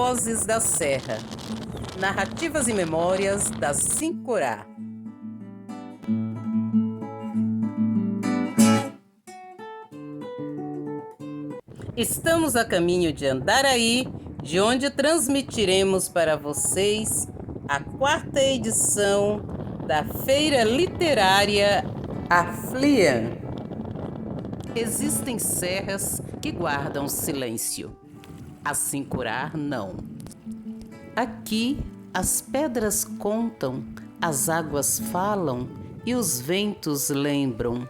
Vozes da Serra, narrativas e memórias da Sincorá. Estamos a caminho de Andaraí, de onde transmitiremos para vocês a 4ª edição da Feira Literária Aflian. Existem serras que guardam silêncio. A Sincorá não. Aqui as pedras contam, as águas falam e os ventos lembram.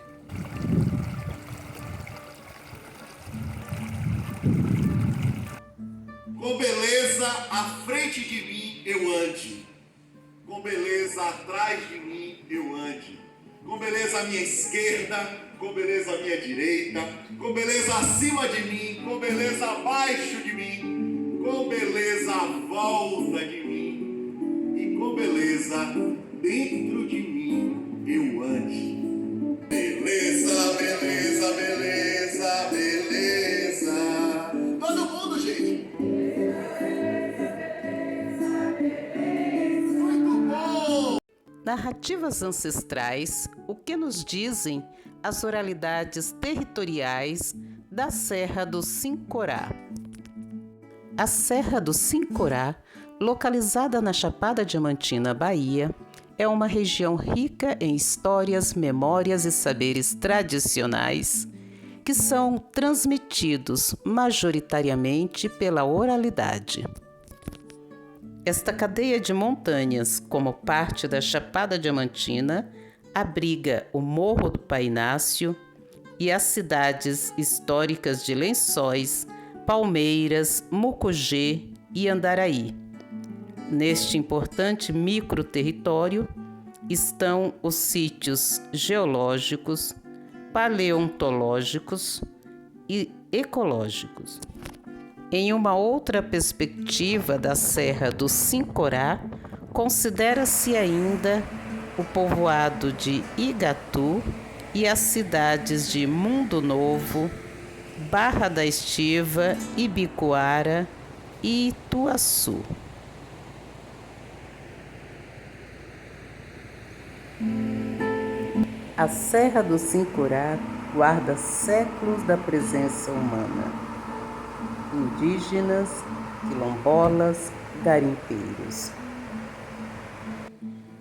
Com beleza à frente de mim eu ande, com beleza atrás de mim eu ande, com beleza à minha esquerda, com beleza à minha direita, com beleza acima de mim, com beleza abaixo de mim, com beleza à volta de mim e com beleza dentro de mim eu ande. Beleza, beleza, beleza, beleza. Todo mundo, gente. Narrativas ancestrais, o que nos dizem as oralidades territoriais da Serra do Sincorá. A Serra do Sincorá, localizada na Chapada Diamantina, Bahia, é uma região rica em histórias, memórias e saberes tradicionais que são transmitidos majoritariamente pela oralidade. Esta cadeia de montanhas, como parte da Chapada Diamantina, abriga o Morro do Painácio e as cidades históricas de Lençóis, Palmeiras, Mucugê e Andaraí. Neste importante microterritório estão os sítios geológicos, paleontológicos e ecológicos. Em uma outra perspectiva da Serra do Sincorá, considera-se ainda o povoado de Igatu e as cidades de Mundo Novo, Barra da Estiva, Ibicoara e Ituaçu. A Serra do Sincorá guarda séculos da presença humana. Indígenas, quilombolas, garimpeiros.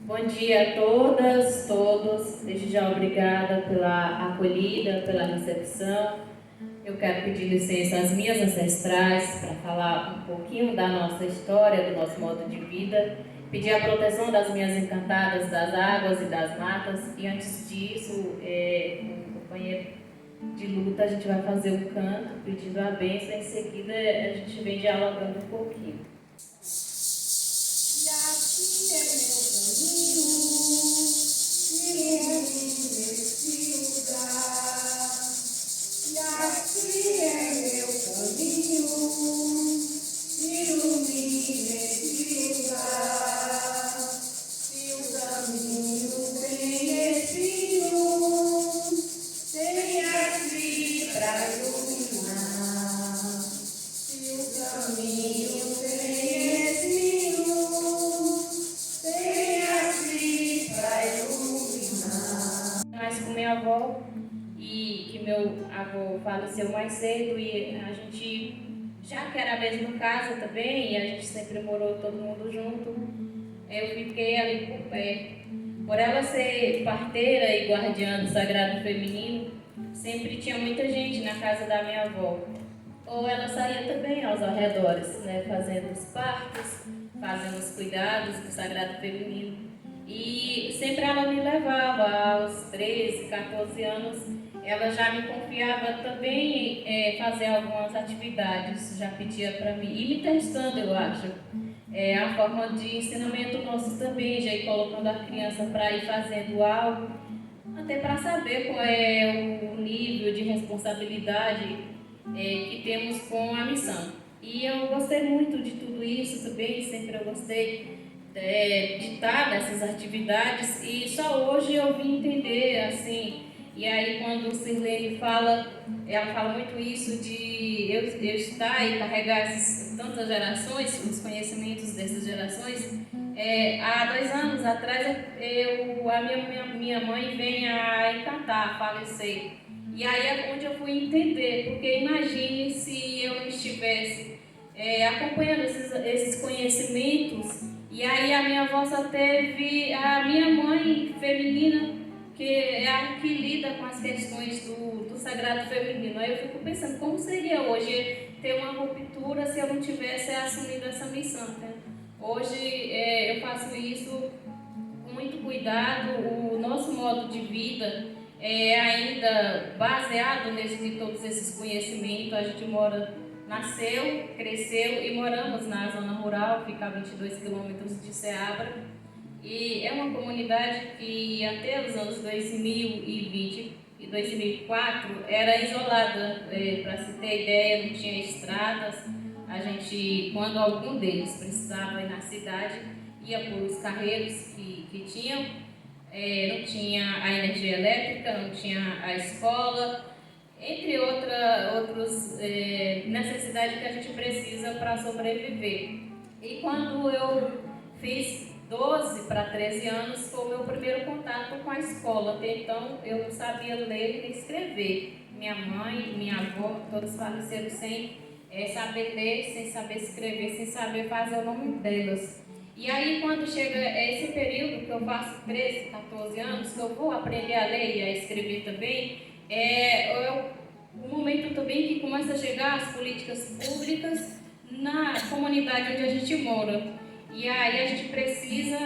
Bom dia a todas, todos. Desde já obrigada pela acolhida, pela recepção. Eu quero pedir licença às minhas ancestrais para falar um pouquinho da nossa história, do nosso modo de vida. Pedir a proteção das minhas encantadas das águas e das matas. E antes disso, com o companheiro de luta, a gente vai fazer o canto, pedindo a bênção. Em seguida, a gente vem dialogando um pouquinho. E assim é meu caminho, nesse lugar. E assim é meu caminho, ilumine esse lugar. Se o caminho tem espinhos, tenha-se pra iluminar. Se o caminho tem espinhos, tenha-se pra iluminar. Mas com minha avó, e que meu avô faleceu mais cedo, e a gente, já que era a mesma casa também, e a gente sempre morou todo mundo junto, eu fiquei ali por perto. Por ela ser parteira e guardiã do sagrado feminino, sempre tinha muita gente na casa da minha avó. Ou ela saía também aos arredores, né, fazendo os partos, fazendo os cuidados do sagrado feminino. E sempre ela me levava, aos 13, 14 anos, ela já me confiava também fazer algumas atividades, já pedia para mim, e me testando, eu acho. A forma de ensinamento nosso também, já ir colocando a criança para ir fazendo algo, até para saber qual é o nível de responsabilidade que temos com a missão. E eu gostei muito de tudo isso também, sempre eu gostei de estar nessas atividades, e só hoje eu vim entender, assim, e aí quando o Sirlene fala, ela fala muito isso de eu estar e carregar esses tantas gerações, os conhecimentos dessas gerações, há 2 anos atrás a minha mãe vem a encantar, a falecer. E aí é onde eu fui entender, porque imagine se eu não estivesse acompanhando esses conhecimentos, e aí a minha avó só teve a minha mãe feminina, que é a que lida com as questões do sagrado feminino. Aí eu fico pensando, como seria hoje ter uma ruptura se eu não tivesse assumido essa missão, né? Hoje eu faço isso com muito cuidado. O nosso modo de vida é ainda baseado em todos esses conhecimentos. A gente nasceu, cresceu e moramos na zona rural, fica a 22 quilômetros de Ceabra. E é uma comunidade que até os anos 2020 e 2004 era isolada. Para se ter ideia, não tinha estradas. A gente, quando algum deles precisava ir na cidade, ia por os carreiros que tinham. Não tinha a energia elétrica, não tinha a escola, entre outras necessidades que a gente precisa para sobreviver. E quando eu fiz 12 para 13 anos, foi o meu primeiro contato com a escola. Até então eu não sabia ler nem escrever. Minha mãe, minha avó, todos faleceram sem saber ler, sem saber escrever, sem saber fazer o nome delas. E aí, quando chega esse período, que eu faço 13, 14 anos, que eu vou aprender a ler e a escrever também, o momento também que começa a chegar as políticas públicas na comunidade onde a gente mora. E aí a gente precisa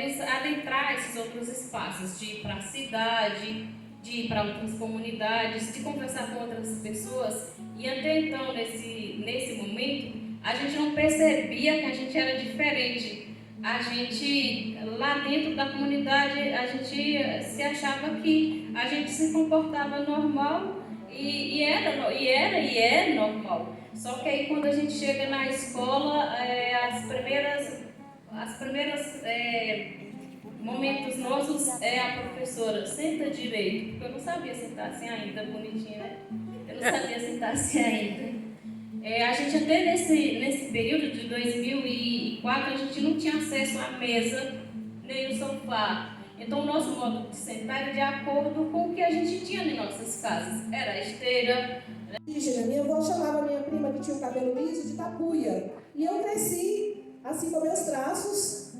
nos adentrar esses outros espaços, de ir para a cidade, de ir para outras comunidades, de conversar com outras pessoas. E até então, nesse momento, a gente não percebia que a gente era diferente. A gente, lá dentro da comunidade, a gente se achava que a gente se comportava normal e é normal. Só que aí quando a gente chega na escola, as primeiras momentos nossos a professora, senta direito, porque eu não sabia sentar assim ainda, bonitinha, né? Eu não sabia sentar assim ainda. A gente até nesse período de 2004, a gente não tinha acesso à mesa nem ao sofá. Então o nosso modo de sentar era de acordo com o que a gente tinha em nossas casas. Era a esteira. Minha avó chamava minha prima, que tinha o cabelo liso, de tapuia. E eu cresci, assim, com meus traços,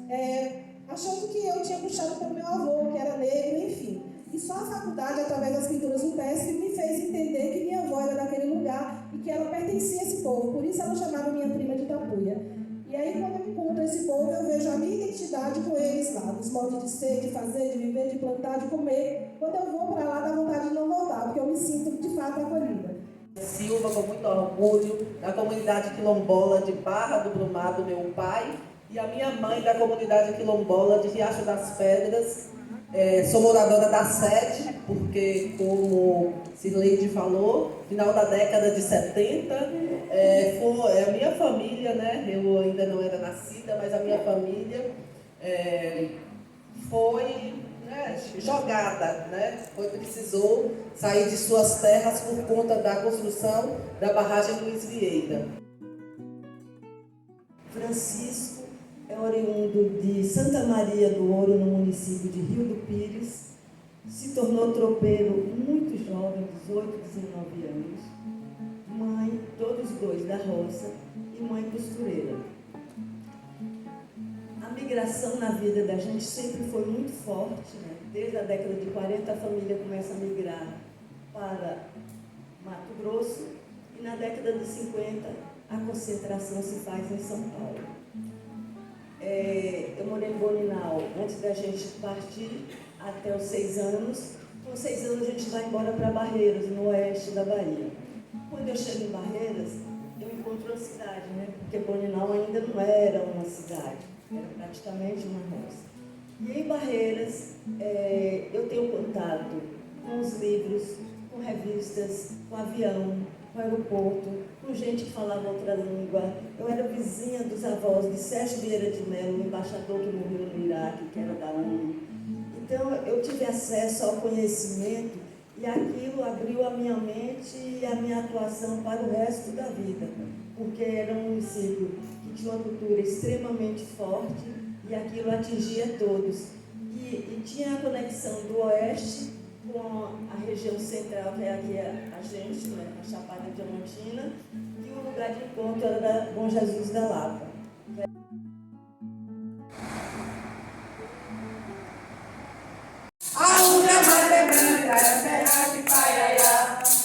achando que eu tinha puxado pelo meu avô, que era negro, enfim. E só a faculdade, através das pinturas rupestres, me fez entender que minha avó era daquele lugar e que ela pertencia a esse povo. Por isso ela chamava minha prima de tapuia. E aí, quando eu encontro esse povo, eu vejo a minha identidade com eles lá, dos modos de ser, de fazer, de viver, de plantar, de comer. Quando eu vou para lá, dá vontade de não voltar, porque eu me sinto de fato acolhida. Silva, com muito orgulho, da comunidade quilombola de Barra do Brumado, meu pai, e a minha mãe da comunidade quilombola de Riacho das Pedras. Sou moradora da sede, porque, como Cirleide falou, final da década de 70, a minha família, né, eu ainda não era nascida, mas a minha família foi jogada, precisou sair de suas terras por conta da construção da barragem Luiz Vieira. Francisco é oriundo de Santa Maria do Ouro, no município de Rio do Pires. Se tornou tropeiro muito jovem, 18, 19 anos. Mãe, todos dois da roça, e mãe costureira. A migração na vida da gente sempre foi muito forte, né? Desde a década de 40 a família começa a migrar para Mato Grosso e na década de 50 a concentração se faz em São Paulo. Eu morei em Boninal antes da gente partir até os 6 anos. Com 6 anos a gente vai embora para Barreiras, no oeste da Bahia. Quando eu chego em Barreiras, eu encontro a cidade, né? Porque Boninal ainda não era uma cidade, era praticamente uma roça. E em Barreiras, eu tenho contato com os livros, com revistas, com avião, com aeroporto, com gente que falava outra língua. Eu era vizinha dos avós de Sérgio Vieira de Mello, o embaixador que morreu no Iraque, que era da ONU. Então, eu tive acesso ao conhecimento e E aquilo abriu a minha mente e a minha atuação para o resto da vida, porque era um município que tinha uma cultura extremamente forte e aquilo atingia todos. E tinha a conexão do oeste com a região central, que é aqui a gente, né, a Chapada Diamantina, e o lugar de encontro era da Bom Jesus da Lapa.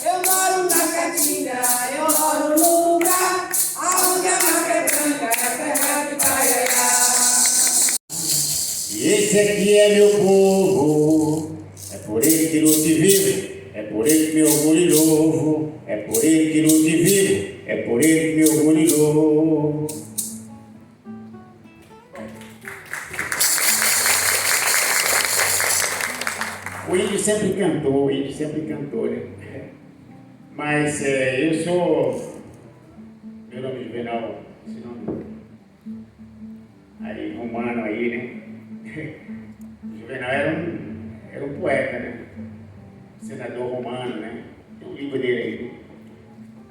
Eu moro na Caatinga, eu moro no lugar aonde a mata é branca, é terra de Paiaiá. E esse aqui é meu povo, é por ele que luto e vivo, é por ele que me orgulho e louvo, é por ele que luto e vivo, é por ele que me orgulho e louvo. O índio sempre cantou, né? Mas eu sou, meu nome é Juvenal, esse nome aí, romano aí, né? Juvenal era um poeta, né? Senador romano, né? Tem um livro dele aí.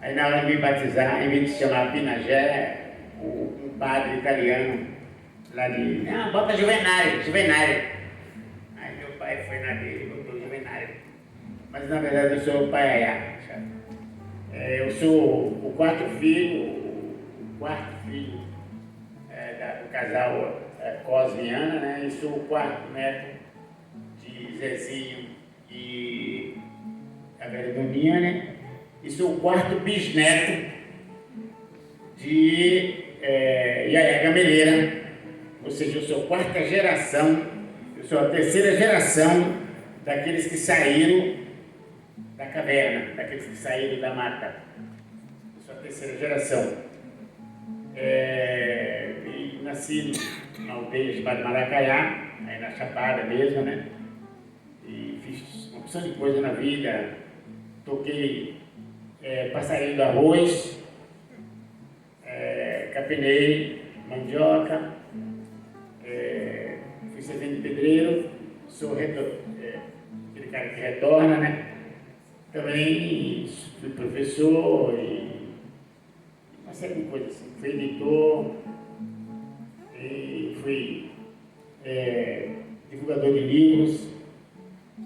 Aí na hora de me batizar, em vez de chamar Pinagé, um padre italiano lá de, não, bota Juvenário. Aí meu pai foi na dele e botou Juvenário. Mas na verdade eu sou o Paiaiá, sabe? Eu sou o quarto filho do casal Cosmiana, né? E sou o quarto neto de Zezinho e a Veridominha, né? E sou o quarto bisneto de Yaya Gameleira, ou seja, eu sou a quarta geração, eu sou a terceira geração daqueles que saíram da caverna, daqueles que saíram da mata. Eu sou a terceira geração. E nasci na aldeia chamada Maracaiá, aí na Chapada mesmo, né? E fiz uma opção de coisa na vida. Toquei passarinho do arroz, capinei mandioca, fui servente de pedreiro, sou aquele cara que retorna, né? Também fui professor e uma série de coisas assim. Fui editor e fui divulgador de livros,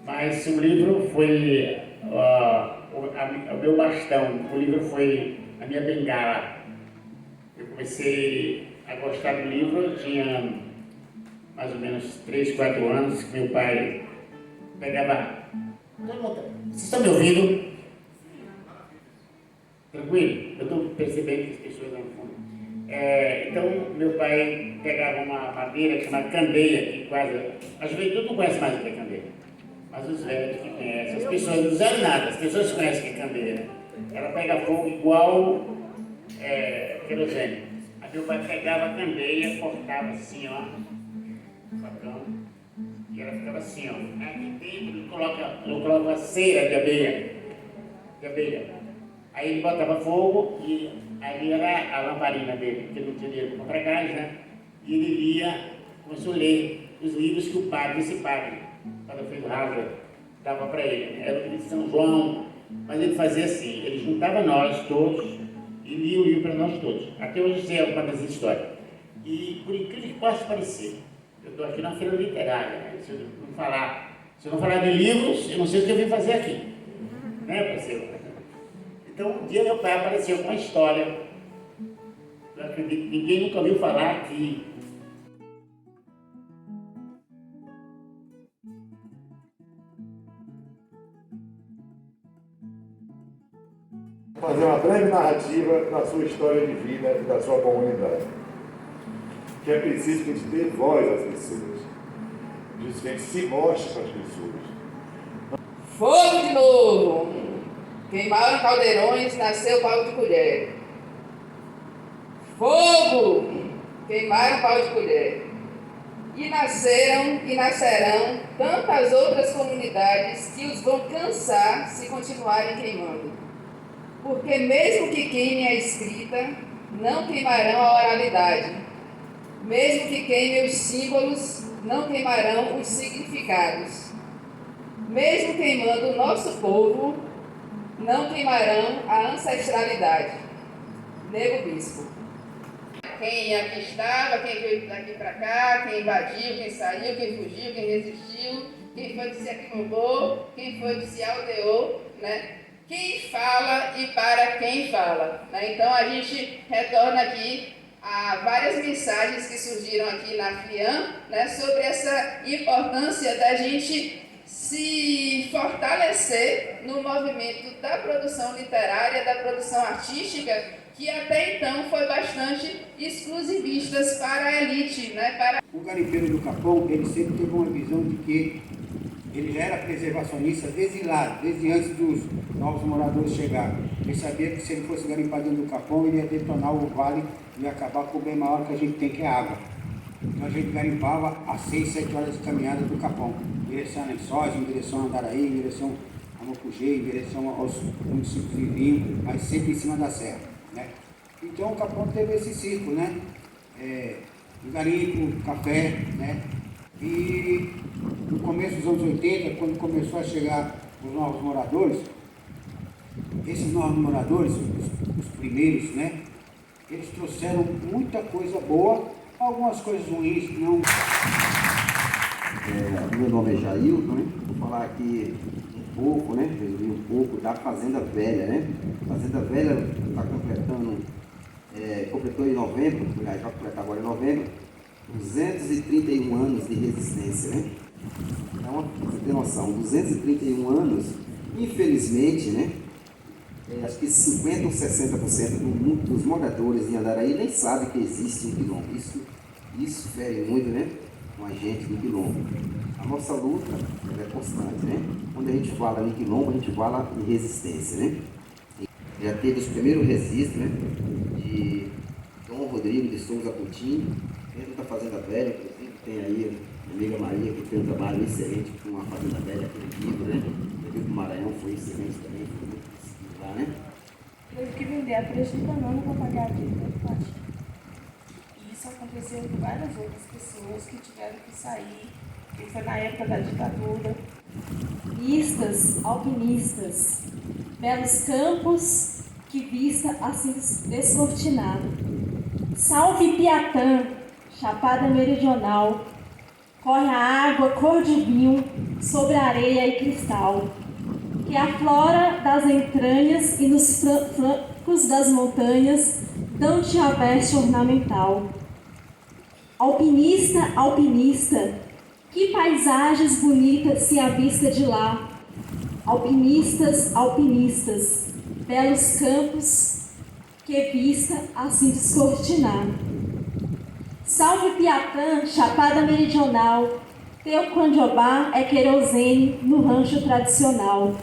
mas o livro foi o meu bastão, o livro foi a minha bengala. Eu comecei a gostar do livro, eu tinha mais ou menos 3, 4 anos, que meu pai pegava... Vocês estão me ouvindo? Tranquilo? Eu estou percebendo que as pessoas lá no fundo. Então, meu pai pegava uma madeira chamada candeia, que quase... A juventude não conhece mais o que é candeia, mas os velhos que conhecem, as pessoas não usaram nada, as pessoas conhecem o que é candeia, né? Ela pega fogo igual querosene. Aí meu pai pegava a candeia, cortava assim, ó, facão, e ela ficava assim, ó. Aqui dentro ele coloca cera de abelha. Aí ele botava fogo e ali era a lamparina dele, porque ele não tinha dinheiro para comprar gás, né? E ele lia, começou a ler os livros que esse padre, Padre Hasler, dava para ele, né? Era o livro de São João, mas ele fazia assim, ele juntava nós todos e lia o livro para nós todos. Até hoje sei alguma dessas histórias. E por incrível que possa parecer, eu estou aqui na feira literária, né? Se eu não falar de livros, eu não sei o que eu vim fazer aqui, né, parceiro? Então, um dia meu pai apareceu com uma história, eu acredito que ninguém nunca ouviu falar aqui. Vou fazer uma breve narrativa da sua história de vida e da sua comunidade. Que é preciso que a gente dê voz às pessoas. Diz que a gente se mostre para as pessoas. Fogo de novo! Queimaram caldeirões, nasceu pau de colher. Fogo! Queimaram pau de colher. E nasceram e nascerão tantas outras comunidades que os vão cansar se continuarem queimando. Porque mesmo que queime a escrita, não queimarão a oralidade. Mesmo que queime os símbolos, não queimarão os significados. Mesmo queimando o nosso povo, não queimarão a ancestralidade. Nego Bispo. Quem aqui estava, quem veio daqui para cá, quem invadiu, quem saiu, quem fugiu, quem resistiu, quem foi que se acomodou, quem foi que se aldeou, né? Quem fala e para quem fala, né? Então a gente retorna aqui a várias mensagens que surgiram aqui na FLIAM, né, sobre essa importância da gente se fortalecer no movimento da produção literária, da produção artística, que até então foi bastante exclusivistas para a elite, né? O garimpeiro do Capão, ele sempre teve uma visão de que ele era preservacionista desde lá, desde antes dos novos moradores chegarem. Ele sabia que se ele fosse garimpar dentro do Capão, ele ia detonar o vale e ia acabar com o bem maior que a gente tem, que é a água. Então a gente garimpava a 6, 7 horas de caminhada do Capão, em direção a Lençóis, em direção a Andaraí, em direção a Mocugê, em direção aos municípios vizinhos, mas sempre em cima da serra, né? Então o Capão teve esse ciclo, né? O garimpo, café, né? E no começo dos anos 80, quando começou a chegar os novos moradores, esses novos moradores, os primeiros, né? Eles trouxeram muita coisa boa, algumas coisas ruins, não. Meu nome é Jailton, né? Vou falar aqui um pouco, né? Resumir um pouco da Fazenda Velha, né? A Fazenda Velha está completando, completou em novembro, vai completar agora em novembro, 231 anos de resistência, né? Então, você tem noção, 231 anos, infelizmente, né? Acho que 50% ou 60% dos moradores de Andaraí nem sabem que existe um quilombo. Isso fere muito, né? Com a gente do quilombo. A nossa luta é constante, né? Quando a gente fala em quilombo, a gente fala em resistência, né? Já teve os primeiros registros, né? De Dom Rodrigo de Souza Coutinho, dentro da Fazenda Velha, inclusive tem aí a amiga Maria, que fez um trabalho excelente com a Fazenda Velha, aquele livro, né? O livro do Maranhão foi excelente também, foi muito conseguido lá, né? Teve que vender a preço de banana para pagar a dívida do partido. E isso aconteceu com várias outras pessoas que tiveram que sair, que foi na época da ditadura. Vistas, alpinistas, belos campos, que vista assim descortinada. Salve Piatã, Chapada Meridional, corre a água cor de vinho sobre areia e cristal, que aflora das entranhas e nos flancos das montanhas dão-te a veste ornamental. Alpinista, alpinista, que paisagens bonitas se avista de lá. Alpinistas, alpinistas, belos campos, que vista assim descortinada. Salve Piatã, Chapada Meridional, teu candiobá é querosene no rancho tradicional.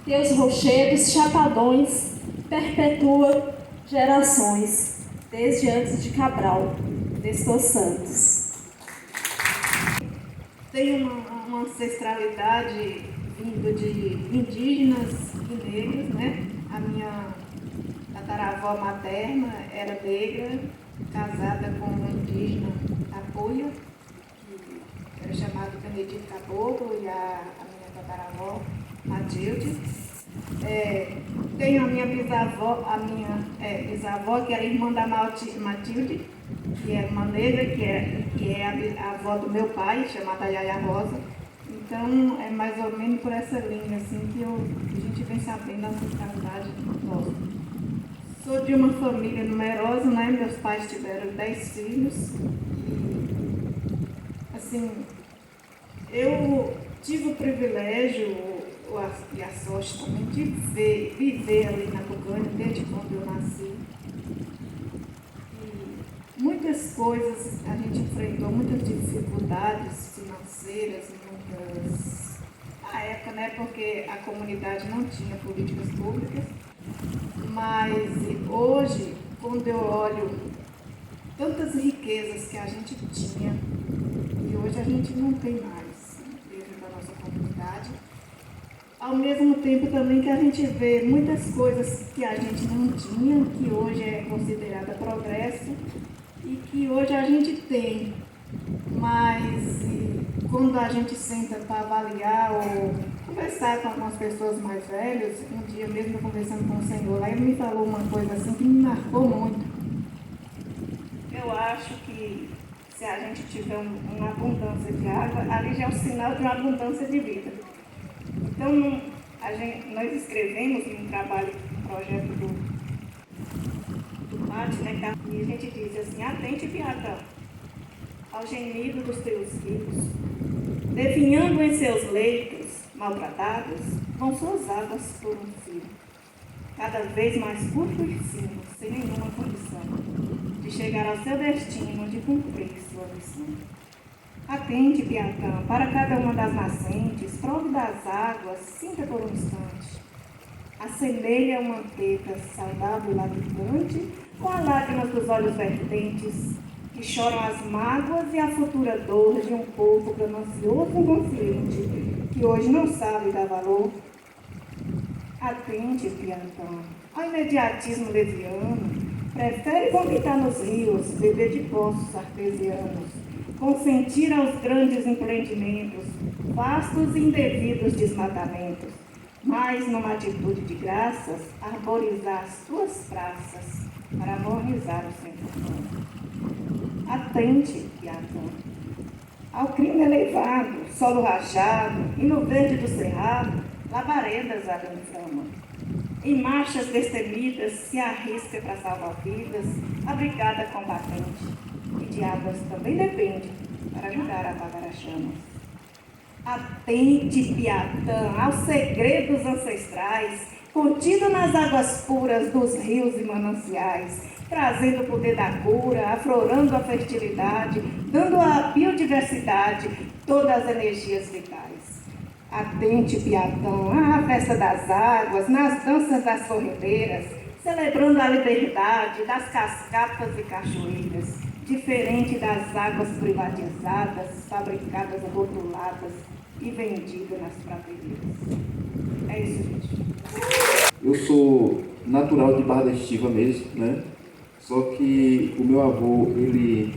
Teus rochedos, chapadões, perpetua gerações, desde antes de Cabral, Nestor Santos. Tem uma ancestralidade vindo de indígenas e negros, né? A minha tataravó materna era negra, casada com um indígena Tapuia, que era chamado Benedito Caboclo, e a minha tataravó Matilde. Tenho a minha bisavó, bisavó, que era irmã da Matilde, que é uma negra, que é a avó do meu pai, chamada Yaya Rosa. Então, é mais ou menos por essa linha assim, que a gente vem sabendo da ancestralidade nossa. Sou de uma família numerosa, né? Meus pais tiveram 10 filhos. E, assim, eu tive o privilégio e a sorte também de viver ali na Tucânia desde quando eu nasci. E muitas coisas a gente enfrentou, muitas dificuldades financeiras, na época, né? Porque a comunidade não tinha políticas públicas. Mas hoje, quando eu olho tantas riquezas que a gente tinha, e hoje a gente não tem mais dentro da nossa comunidade, ao mesmo tempo também que a gente vê muitas coisas que a gente não tinha, que hoje é considerada progresso, e que hoje a gente tem. mas quando a gente senta para avaliar ou conversar com algumas pessoas mais velhas, um dia mesmo eu conversando com o senhor, lá ele me falou uma coisa assim que me marcou muito. Eu acho que se a gente tiver uma abundância de água, ali já é o sinal de uma abundância de vida. Então, nós escrevemos um trabalho, um projeto do PAT, né, e a gente diz assim: atente, Piatã, ao gemido dos teus filhos, definhando em seus leitos maltratados, vão suas águas por um fio, cada vez mais curto e fino, sem nenhuma condição de chegar ao seu destino, de cumprir sua missão. Atente, Piatã, para cada uma das nascentes, prove das águas, sinta por um instante. Assemelha a manteiga saudável e latitante, com as lágrimas dos olhos vertentes, que choram as mágoas e a futura dor de um povo ganancioso e consciente, que hoje não sabe dar valor. Atente, Piatã, ao imediatismo leviano, prefere vomitar nos rios, beber de poços artesianos, consentir aos grandes empreendimentos, vastos e indevidos desmatamentos, mas numa atitude de graças, arborizar as suas praças para harmonizar o centro urbano. Atente, Piatã, ao crime elevado, solo rachado, e no verde do cerrado, labaredas ardem fama. Em marchas destemidas se arrisca para salvar vidas a brigada combatente, e de águas também depende para ajudar a apagar as chamas. Atente, Piatã, aos segredos ancestrais, contido nas águas puras dos rios e mananciais, trazendo o poder da cura, aflorando a fertilidade, dando à biodiversidade todas as energias vitais. Atente, Piatã, à festa das águas, nas danças das corredeiras, celebrando a liberdade das cascatas e cachoeiras, diferente das águas privatizadas, fabricadas, rotuladas e vendidas nas prateleiras. É isso, gente. Eu sou natural de Barra da Estiva mesmo, né? Só que o meu avô, ele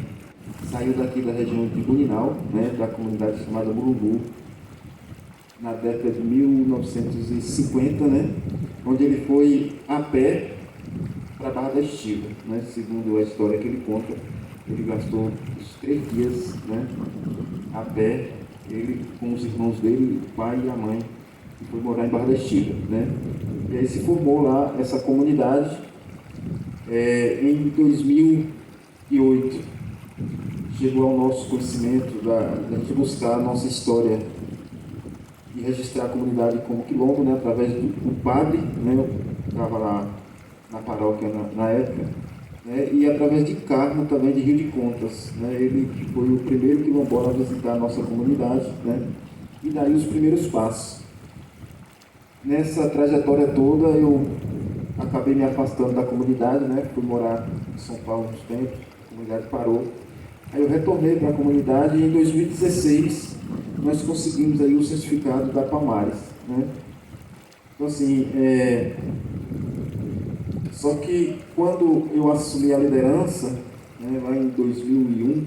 saiu daqui da região de Buninal, né? Da comunidade chamada Mulungu, na década de 1950, né? Onde ele foi a pé para Barra da Estiva, né? Segundo a história que ele conta, ele gastou os 3 dias, né? A pé, ele com os irmãos dele, o pai e a mãe, e foi morar em Barra da Estiva, né? E aí se formou lá essa comunidade em 2008. Chegou ao nosso conhecimento da gente buscar a nossa história e registrar a comunidade como quilombo, né? Através do padre, né? Eu estava lá na paróquia na época, né? E através de Carmo também de Rio de Contas, né? Ele foi o primeiro quilombola a visitar a nossa comunidade, né? E daí os primeiros passos. Nessa trajetória toda eu acabei me afastando da comunidade, né? Fui morar em São Paulo uns tempos, a comunidade parou. Aí eu retornei para a comunidade e em 2016 nós conseguimos aí o certificado da Palmares, né? Então assim, só que quando eu assumi a liderança, né, lá em 2001,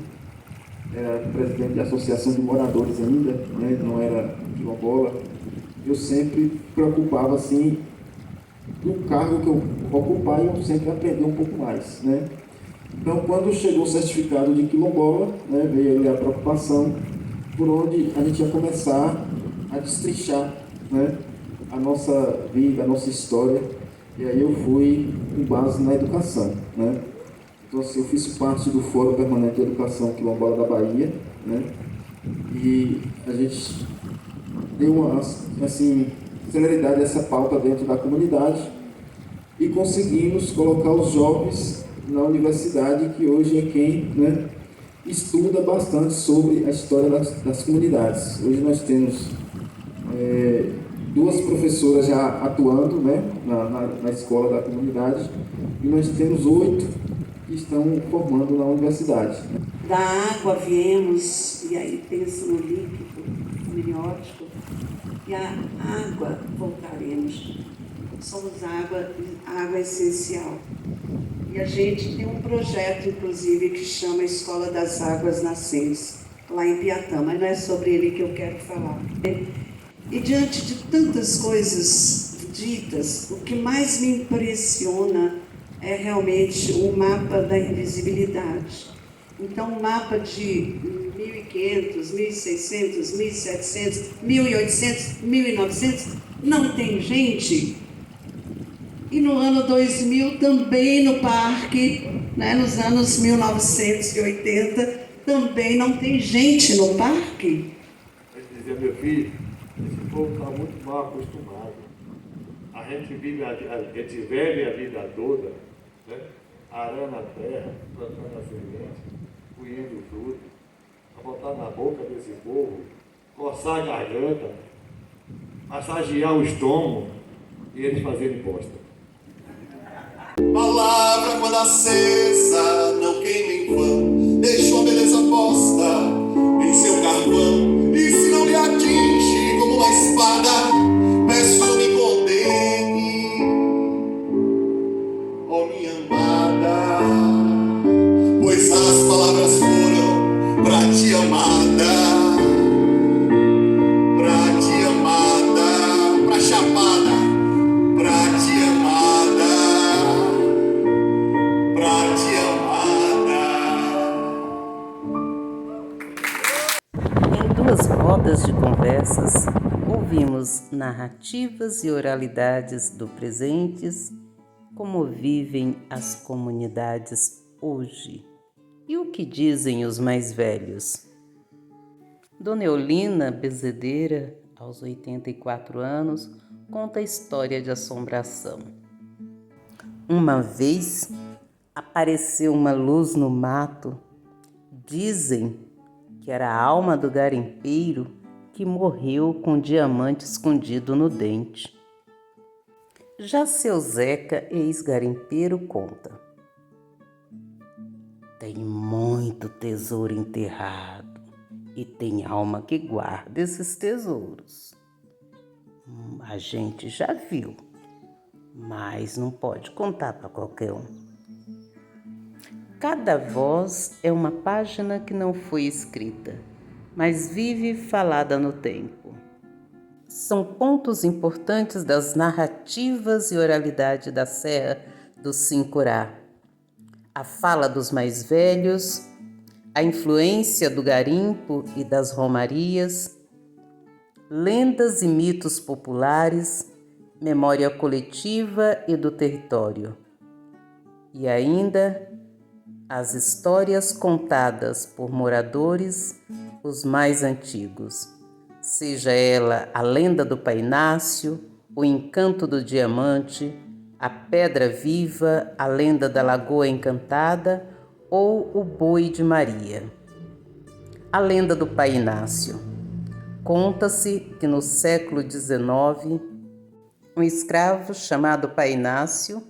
era presidente da Associação de Moradores ainda, né, não era quilombola, eu sempre preocupava assim, do cargo que eu ocupava, eu sempre aprendi um pouco mais, né? Então, quando chegou o certificado de quilombola, né, veio ali a preocupação por onde a gente ia começar a destrinchar, né, a nossa vida, a nossa história. E aí eu fui com base na educação, né? Então, assim, eu fiz parte do Fórum Permanente de Educação Quilombola da Bahia, né? E a gente deu uma, assim, celeridade dessa pauta dentro da comunidade e conseguimos colocar os jovens na universidade, que hoje é quem, né, estuda bastante sobre a história das comunidades. Hoje nós temos 2 professoras já atuando, né, na escola da comunidade, e nós temos 8 que estão formando na universidade. Da água viemos, e aí penso no líquido amniótico, e a água voltaremos. Somos água essencial. E a gente tem um projeto, inclusive, que chama Escola das Águas Nascentes, lá em Piatã, mas não é sobre ele que eu quero falar. E diante de tantas coisas ditas, o que mais me impressiona é realmente o mapa da invisibilidade. Então, um mapa de 1.500, 1.600, 1.700, 1.800, 1.900, não tem gente. E no ano 2000, também no parque, né, nos anos 1980, também não tem gente no parque. Eu dizia, meu filho, esse povo está muito mal acostumado. A gente vive, a gente vive a vida toda, né, arando a terra, plantando a semente, colhendo fruto, a botar na boca desse povo, coçar a garganta, massagear o estômago e eles fazerem bosta. Palavra quando acesa, não queima em vão, deixou a beleza posta em seu carvão. E se não lhe atinge como uma espada, peço não me condene, ó minha amada, pois as palavras foram pra ti amada, pra chapada, pra ti amada, pra ti amada. Em duas rodas de conversas, ouvimos narrativas e oralidades do presentes, como vivem as comunidades hoje e o que dizem os mais velhos. Dona Eulina Bezedeira, aos 84 anos, conta a história de assombração. Uma vez apareceu uma luz no mato. Dizem que era a alma do garimpeiro que morreu com um diamante escondido no dente. Já seu Zeca, ex-garimpeiro, conta: tem muito tesouro enterrado e tem alma que guarda esses tesouros. A gente já viu, mas não pode contar para qualquer um. Cada voz é uma página que não foi escrita, mas vive falada no tempo. São pontos importantes das narrativas e oralidade da Serra do Sincurá. A fala dos mais velhos, a influência do garimpo e das romarias, lendas e mitos populares, memória coletiva e do território. E ainda as histórias contadas por moradores, os mais antigos, seja ela a lenda do Pai Inácio, o encanto do diamante, a pedra viva, a lenda da Lagoa Encantada ou o boi de Maria. A lenda do Pai Inácio. Conta-se que no século XIX, um escravo chamado Pai Inácio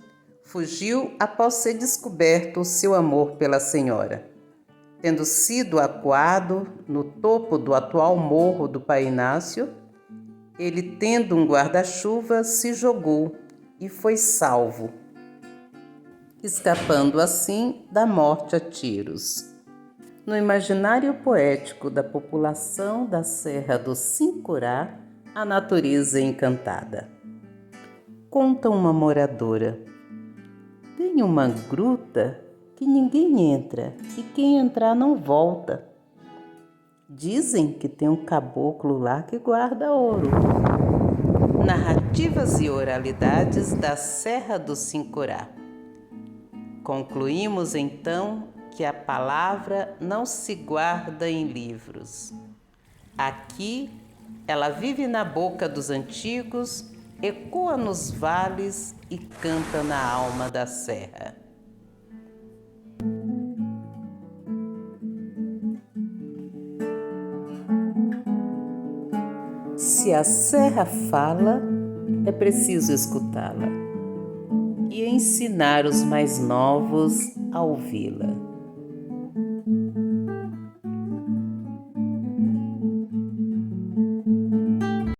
fugiu após ser descoberto o seu amor pela senhora. Tendo sido acuado no topo do atual morro do Pai Inácio, ele, tendo um guarda-chuva, se jogou e foi salvo, escapando assim da morte a tiros. No imaginário poético da população da Serra do Sincurá, a natureza é encantada. Conta uma moradora: tem uma gruta que ninguém entra e quem entrar não volta. Dizem que tem um caboclo lá que guarda ouro. Narrativas e oralidades da Serra do Sincurá. Concluímos então que a palavra não se guarda em livros. Aqui ela vive na boca dos antigos, ecoa nos vales e canta na alma da serra. Se a serra fala, é preciso escutá-la e ensinar os mais novos a ouvi-la.